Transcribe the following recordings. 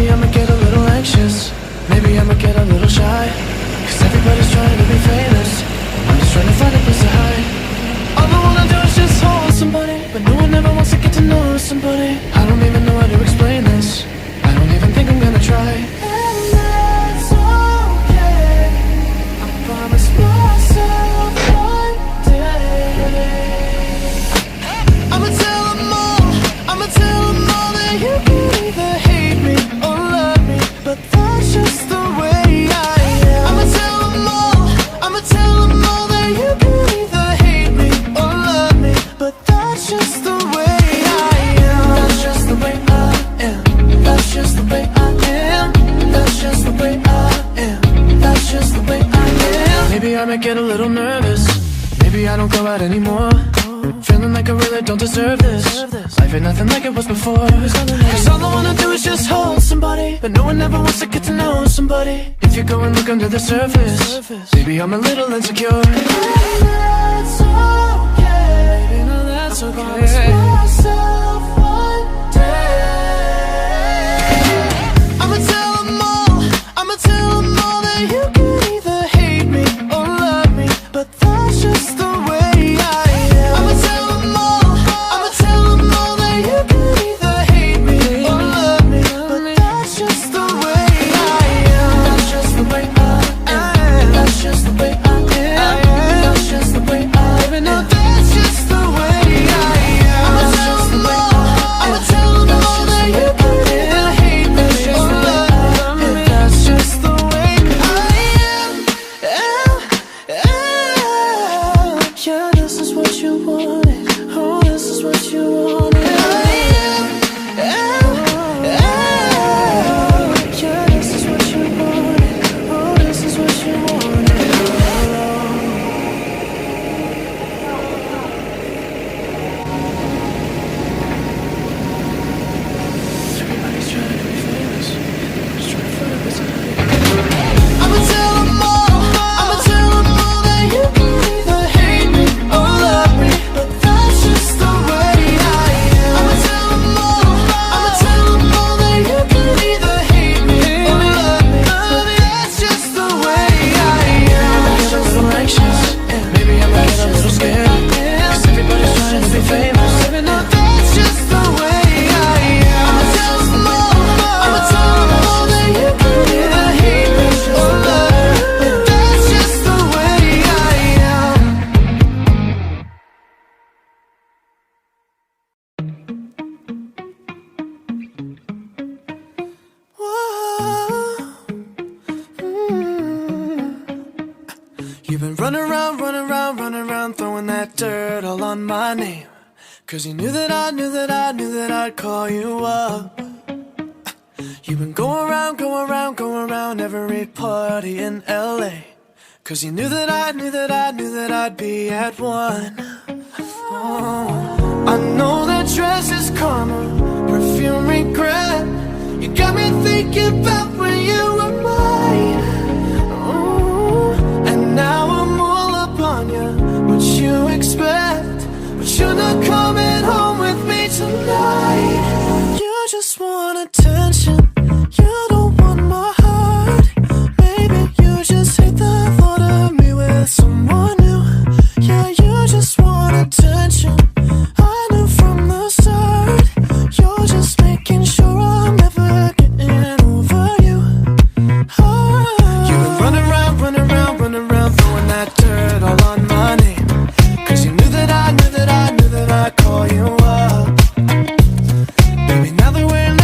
Maybe I'ma get a little anxious, maybe I'ma get a little shy, cause everybody's trying to be famous, I'm just trying to find a place to hide. All I wanna do is just hold somebody, but no one ever wants to get to know somebody. I don't even know how to explain this, I don't even think I'm gonna try. And that's okay, I promise myself one day I'ma tell them all that you can either hate me or love me, but that's just the way I am. I'ma tell them all that you can either hate me or love me, but that's just the way I am. That's just the way I am. That's just the way I am. That's just the way I am. That's just the way I am. Maybe I might get a little nervous, maybe I don't go out anymore, feeling like I really don't deserve this. Life ain't nothing like it was before. Cause all I wanna do is just hold somebody, but no one ever wants to get to know somebody. If you go and look under the surface, maybe I'm a little insecure. And that's okay, baby, no, that's okay. I promise myself one day I'ma tell them all that you can either hate me or love me, but that's just the way I am. I'ma tell them all that you can either hate me or love me, but that's just the way I am. That's just the way I am. That's just the way I am. That's just the way I am. No, that's just the way I am. I'ma tell them all that you can either hate me or love me, that's just the way I am. Yeah, this is what you wanted. Oh, this is what you wanted. Yeah, this is what you wanted. Oh, this is what you wanted. Everybody's trying to be famous, just trying to find a place to hide. I'ma tell them all that you can either hate me or love me, but that's just the way I am. I'ma tell them all that you can either hate me or love me, but that's just the way I am. Maybe I get a little anxious, maybe I might get a little scared, cause everybody's trying to be famous, no, that's just the way I am. I'ma tell them all that you can either hate me or love me, but that's just the way I am. Whoa. You've been running around, throwing that dirt all on my name, cause you knew that I'd call you up. You've been going around every party in LA, cause you knew that I'd be at one. Oh, I know that dress is karma, perfume regret. You got me thinking about when you were mine. Oh, and now I'm all up on you. What you expect? But you're not coming home with me tonight. You just want attention, you don't want my heart. Maybe you just hate the thought of me with someone new. Yeah, you just want attention, I knew from the start. You're just making sure I'm never getting over you. You've been running around, throwing that dirt all on my name, cause you knew that I'd call you up. Baby, now that we're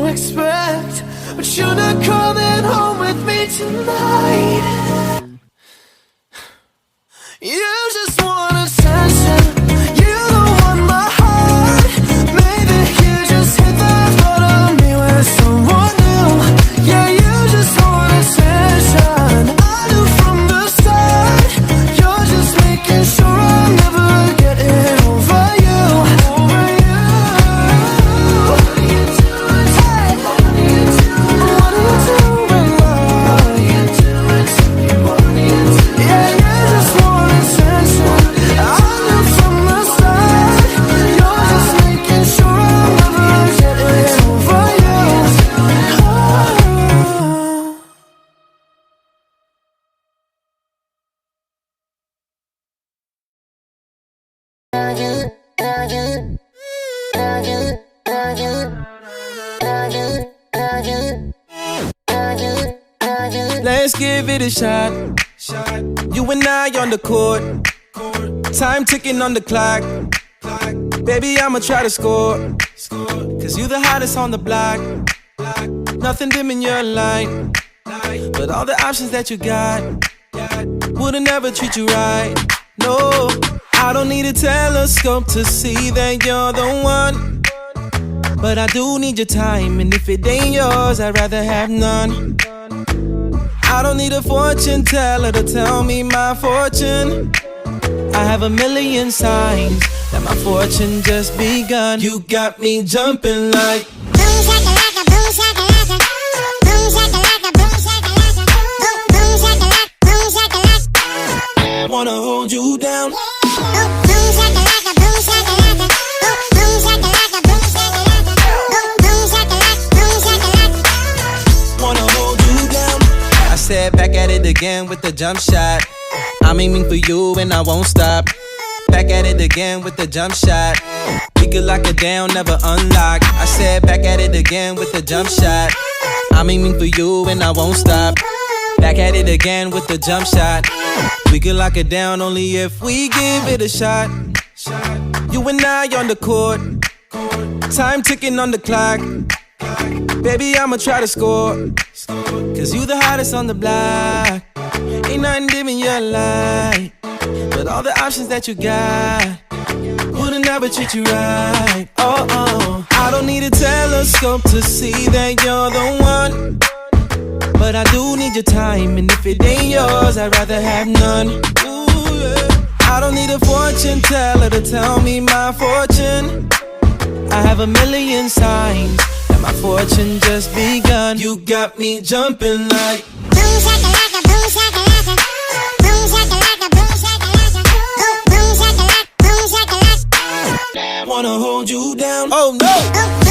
expect, but you're not coming home with me tonight. You just want attention, you don't want my heart. Maybe you just hit the thought of me with someone new. Yeah, you just want attention, I knew from the start. You're just making sure I'm never getting over you. Over you. What are you doing? Hey. What are you doing? What are you doing, love? What are you doing to me? What are you doing? Yeah, you just want attention, I knew from the start. You're just making sure I'm never getting over you. Oh. Let's give it a shot. You and I on the court. Time ticking on the clock. Baby, I'ma try to score. Cause you the hottest on the block. Nothing dim in your light. But all the options that you got wouldn't ever treat you right. No, I don't need a telescope to see that you're the one. But I do need your time, and if it ain't yours, I'd rather have none. I don't need a fortune teller to tell me my fortune. I have a million signs that my fortune just begun. You got me jumping like boom shakalaka, boom shakalaka, boom shakalaka, boom shakalaka, boom shakalaka, boom shakalaka. wanna hold you down. Boom shakalaka, boom shakalaka, boom shakalaka, boom shakalaka, boom shakalaka, boom shakalaka. Wanna hold you down. I said back at it again with the jump shot. I'm aiming for you and I won't stop. Back at it again with the jump shot. We could lock it down, never unlock. I said back at it again with the jump shot. I'm aiming for you and I won't stop. Back at it again with the jump shot. We could lock it down only if we give it a shot. You and I on the court. Time ticking on the clock. Baby, I'ma try to score. Cause you the hottest on the block. Ain't nothing dim in your light. But all the options that you got wouldn't ever treat you right. Oh, oh. I don't need a telescope to see that you're the one. But I do need your time, and if it ain't yours, I'd rather have none. Ooh, yeah. I don't need a fortune teller to tell me my fortune. I have a million signs that my fortune just begun. You got me jumping like Boom shakalaka, boom shakalaka, boom shakalaka, boom shakalaka, boom shakalaka, boom shakalaka. wanna hold you down. Oh no!